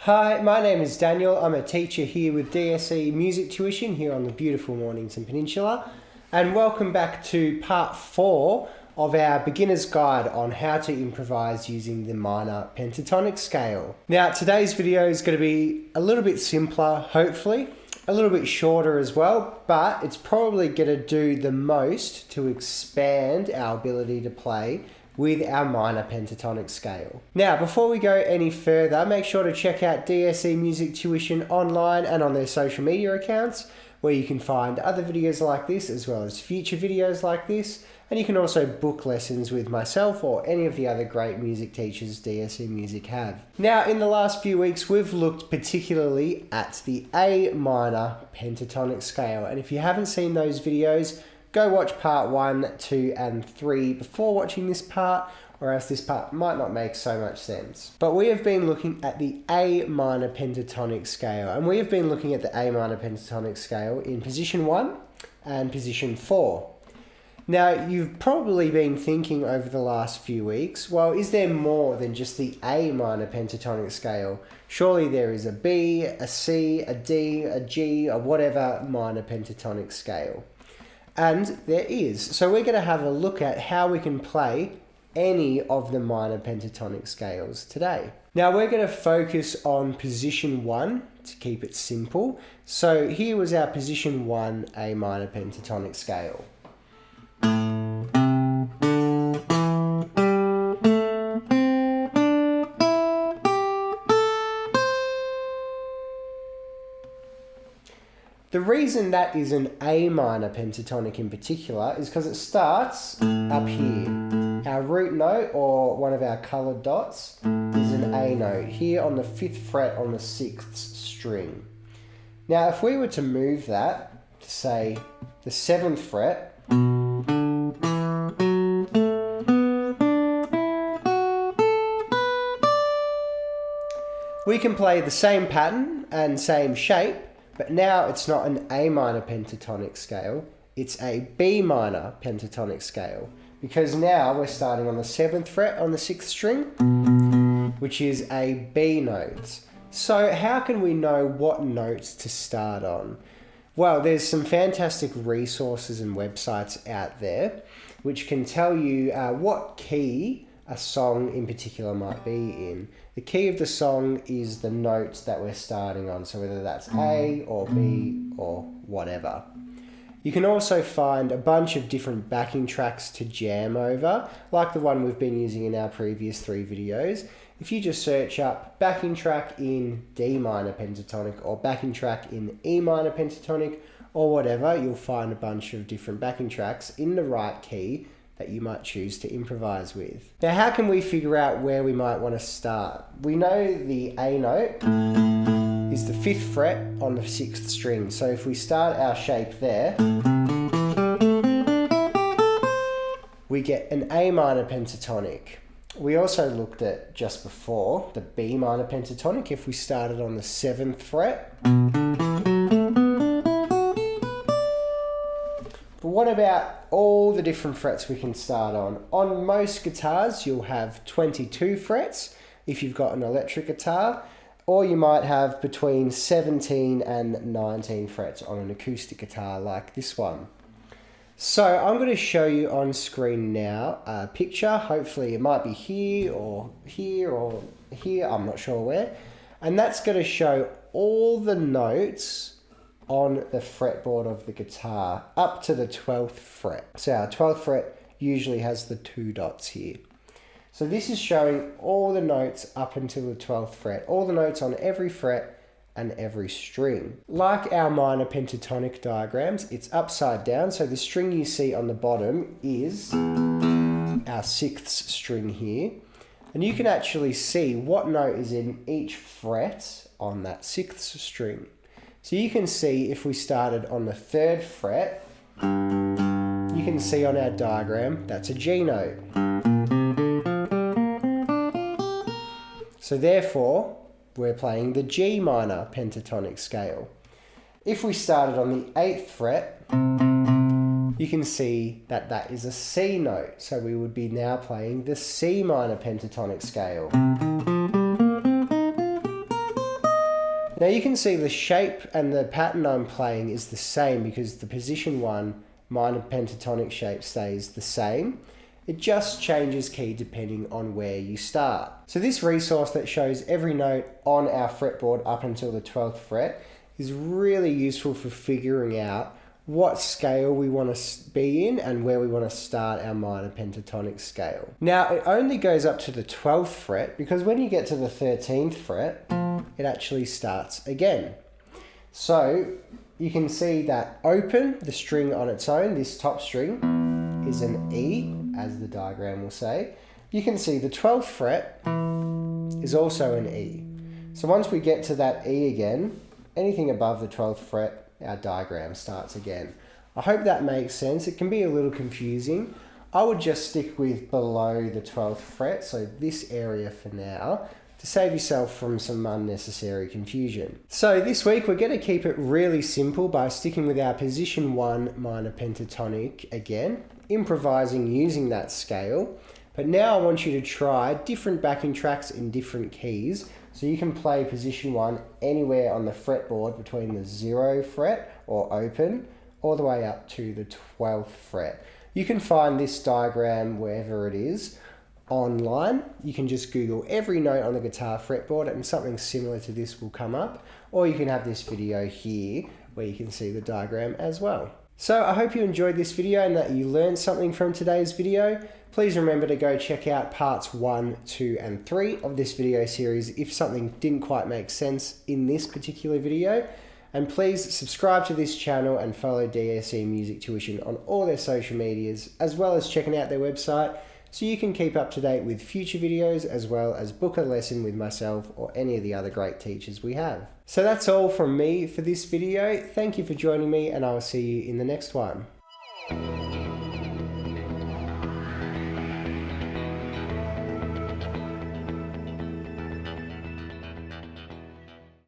Hi, my name is Daniel. I'm a teacher here with DSE Music Tuition here on the beautiful Mornington Peninsula. And welcome back to part 4 of our beginner's guide on how to improvise using the minor pentatonic scale. Now, today's video is going to be a little bit simpler, hopefully, a little bit shorter as well, but it's probably going to do the most to expand our ability to play with our minor pentatonic scale. Now, before we go any further, make sure to check out DSE Music Tuition online and on their social media accounts, where you can find other videos like this as well as future videos like this, and you can also book lessons with myself or any of the other great music teachers DSE Music have. Now, in the last few weeks, we've looked particularly at the A minor pentatonic scale, and if you haven't seen those videos, go watch part 1, 2 and 3 before watching this part, or else this part might not make so much sense. But we have been looking at the A minor pentatonic scale, and we have been looking at the A minor pentatonic scale in position 1 and position 4. Now, you've probably been thinking over the last few weeks, well, is there more than just the A minor pentatonic scale? Surely there is a B, a C, a D, a G, or whatever minor pentatonic scale. And there is. So we're going to have a look at how we can play any of the minor pentatonic scales today. Now we're going to focus on position 1 to keep it simple. So here was our position 1 A minor pentatonic scale. The reason that is an A minor pentatonic in particular is because it starts up here. Our root note, or one of our coloured dots, is an A note here on the 5th fret on the 6th string. Now if we were to move that to, say, the 7th fret, we can play the same pattern and same shape, but now it's not an A minor pentatonic scale, it's a B minor pentatonic scale. Because now we're starting on the 7th fret on the 6th string, which is a B note. So how can we know what notes to start on? Well, there's some fantastic resources and websites out there which can tell you what key a song in particular might be in. The key of the song is the notes that we're starting on, so whether that's A or B or whatever. You can also find a bunch of different backing tracks to jam over, like the one we've been using in our previous 3 videos. If you just search up backing track in D minor pentatonic or backing track in E minor pentatonic or whatever, you'll find a bunch of different backing tracks in the right key that you might choose to improvise with. Now, how can we figure out where we might want to start? We know the A note is the 5th fret on the 6th string. So if we start our shape there, we get an A minor pentatonic. We also looked at just before the B minor pentatonic if we started on the 7th fret. But what about all the different frets we can start on? On most guitars, you'll have 22 frets if you've got an electric guitar, or you might have between 17 and 19 frets on an acoustic guitar like this one. So I'm going to show you on screen now a picture. Hopefully it might be here or here or here, I'm not sure where. And that's going to show all the notes on the fretboard of the guitar up to the 12th fret. So our 12th fret usually has the 2 dots here. So this is showing all the notes up until the 12th fret, all the notes on every fret and every string. Like our minor pentatonic diagrams, it's upside down, so the string you see on the bottom is our 6th string here. And you can actually see what note is in each fret on that 6th string. So you can see if we started on the 3rd fret, you can see on our diagram that's a G note. So therefore, we're playing the G minor pentatonic scale. If we started on the 8th fret, you can see that that is a C note. So we would be now playing the C minor pentatonic scale. Now you can see the shape and the pattern I'm playing is the same because the position 1 minor pentatonic shape stays the same. It just changes key depending on where you start. So this resource that shows every note on our fretboard up until the 12th fret is really useful for figuring out what scale we want to be in and where we want to start our minor pentatonic scale. Now it only goes up to the 12th fret because when you get to the 13th fret, it actually starts again. So you can see that open, the string on its own, this top string, is an E, as the diagram will say. You can see the 12th fret is also an E. So once we get to that E again, anything above the 12th fret, our diagram starts again. I hope that makes sense. It can be a little confusing. I would just stick with below the 12th fret, so this area for now, to save yourself from some unnecessary confusion. So this week we're going to keep it really simple by sticking with our position 1 minor pentatonic again, improvising using that scale. But now I want you to try different backing tracks in different keys, so you can play position 1 anywhere on the fretboard between the 0 fret or open all the way up to the 12th fret. You can find this diagram wherever it is online. You can just Google every note on the guitar fretboard and something similar to this will come up, or you can have this video here where you can see the diagram as well. So I hope you enjoyed this video and that you learned something from today's video. Please remember to go check out parts 1, 2 and 3 of this video series if something didn't quite make sense in this particular video. And please subscribe to this channel and follow DSE Music Tuition on all their social medias, as well as checking out their website so you can keep up to date with future videos as well as book a lesson with myself or any of the other great teachers we have. So that's all from me for this video. Thank you for joining me and I will see you in the next one.